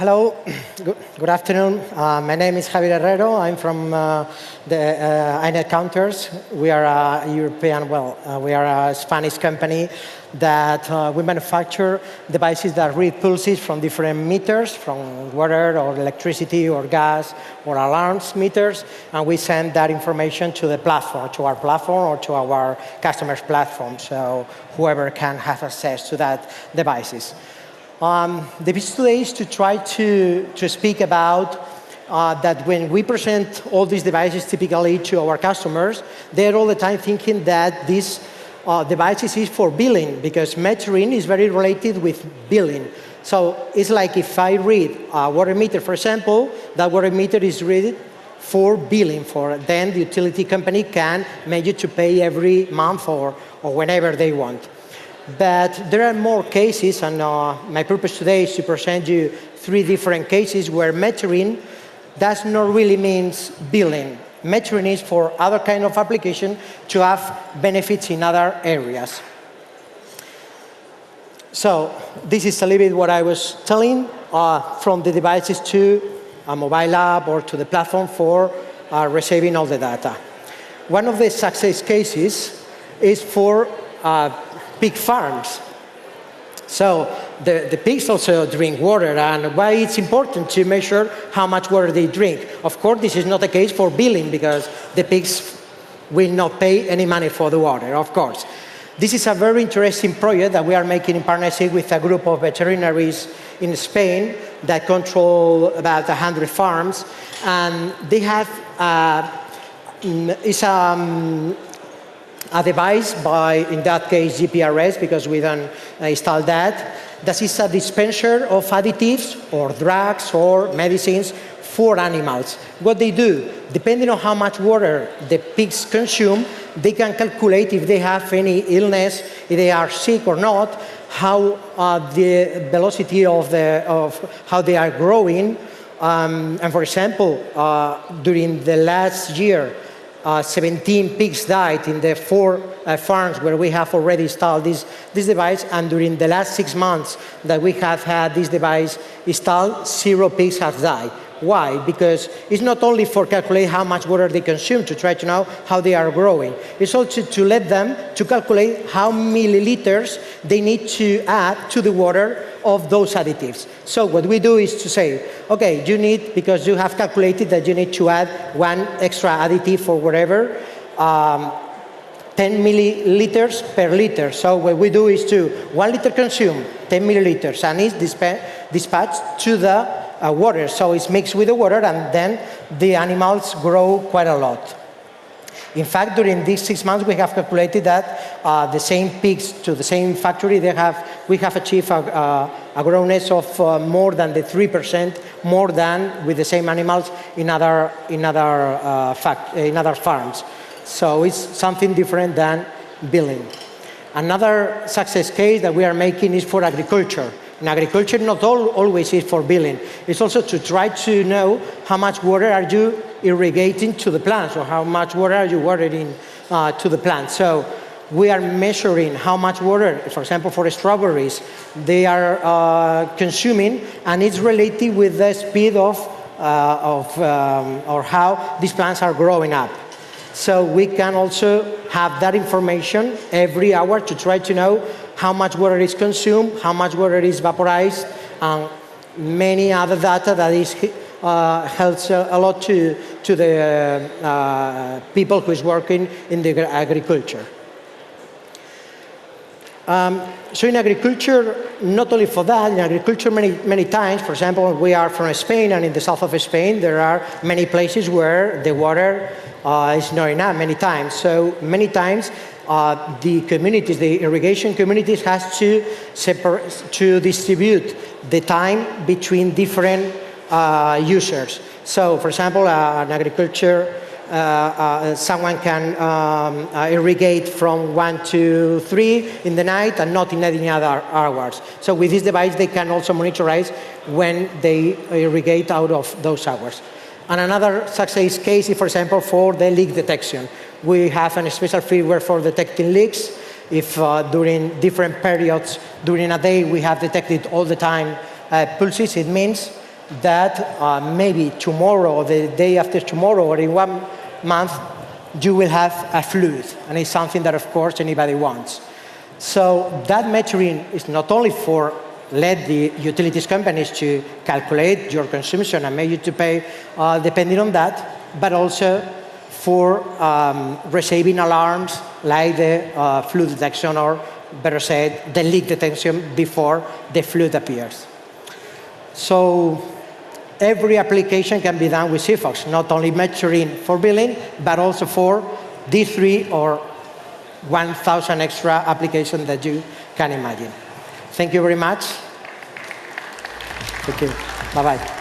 Hello, good afternoon. My name is Javier Herrero. I'm from the Inet counters. We are a European, we are a Spanish company that we manufacture devices that read pulses from different meters, from water or electricity or gas or alarms meters, and we send that information to the platform, to our platform or to our customers' platform, so whoever can have access to that devices. The vision today is to try to speak about that when we present all these devices typically to our customers, they're all the time thinking that these devices is for billing, because metering is very related with billing. So it's like if I read a water meter, for example, that water meter is read for billing, then the utility company can make you to pay every month or whenever they want. But there are more cases, and my purpose today is to present you 3 different cases where metering does not really mean billing. Metering is for other kind of application to have benefits in other areas. So this is a little bit what I was telling, from the devices to a mobile app or to the platform for receiving all the data. One of the success cases is for pig farms. So the pigs also drink water, and why it's important to measure how much water they drink. Of course, this is not the case for billing, because the pigs will not pay any money for the water, of course. This is a very interesting project that we are making in partnership with a group of veterinaries in Spain that control about 100 farms, and they have a device by, in that case, GPRS, because we don't install that. That is a dispenser of additives or drugs or medicines for animals. What they do, depending on how much water the pigs consume, they can calculate if they have any illness, if they are sick or not, how the velocity of how they are growing. And for example, during the last year, 17 pigs died in the 4 farms where we have already installed this device, and during the last 6 months that we have had this device installed, 0 pigs have died. Why? Because it's not only for calculate how much water they consume to try to know how they are growing. It's also to let them to calculate how milliliters they need to add to the water of those additives. So what we do is to say, okay, you need, because you have calculated that you need to add 1 extra additive or whatever, 10 milliliters per liter. So what we do is to 1 liter consume 10 milliliters, and it's dispatched to the water. So it's mixed with the water, and then the animals grow quite a lot. In fact, during these 6 months, we have calculated that the same pigs to the same factory, we have achieved a growness of more than the 3% more than with the same animals in other farms. So it's something different than billing. Another success case that we are making is for agriculture. In agriculture, not always is for billing. It's also to try to know how much water are you irrigating to the plants, or how much water are you watering to the plants. So we are measuring how much water, for example, for strawberries, they are consuming, and it's related with the speed or how these plants are growing up. So we can also have that information every hour to try to know how much water is consumed, how much water is vaporized, and many other data that is helps a lot to the people who is working in the agriculture. So in agriculture, not only for that, in agriculture many times, for example, we are from Spain, and in the south of Spain there are many places where the water is not enough many times. So many times the communities, the irrigation communities, has to distribute the time between different users. So for example, in agriculture, someone can irrigate from 1 to 3 in the night and not in any other hours. So with this device, they can also monitorize when they irrigate out of those hours. And another success case is, for example, for the leak detection. We have a special firmware for detecting leaks. If during different periods during a day we have detected all the time pulses, it means that maybe tomorrow or the day after tomorrow or in 1 month, you will have a flood. And it's something that, of course, anybody wants. So that measuring is not only for let the utilities companies to calculate your consumption and make you to pay depending on that, but also for receiving alarms like the flood detection, or better said, the leak detection before the flood appears. So every application can be done with Sigfox, not only measuring for billing, but also for these 3 or 1,000 extra applications that you can imagine. Thank you very much. Thank you. Bye-bye.